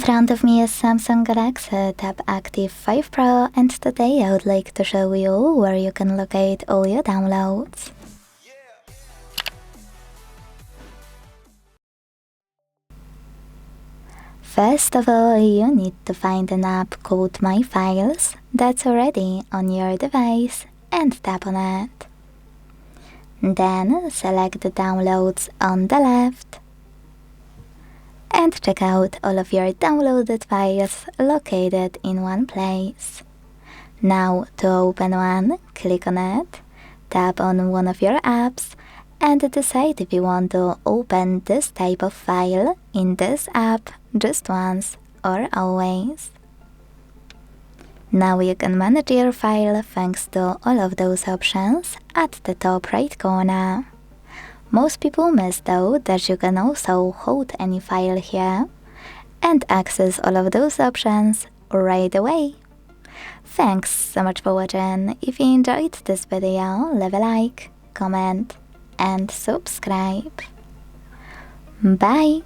front of me is Samsung Galaxy Tab Active5 Pro, and today I would like to show you where you can locate all your downloads. First of all, you need to find an app called My Files that's already on your device and tap on it. Then select the downloads on the left and check out all of your downloaded files located in one place. Now to open one, click on it, tap on one of your apps and decide if you want to open this type of file in this app just once or always. Now you can manage your file thanks to all of those options at the top right corner. Most people miss though that you can also hold any file here and access all of those options right away. Thanks so much for watching. If you enjoyed this video, leave a like, comment and subscribe. Bye!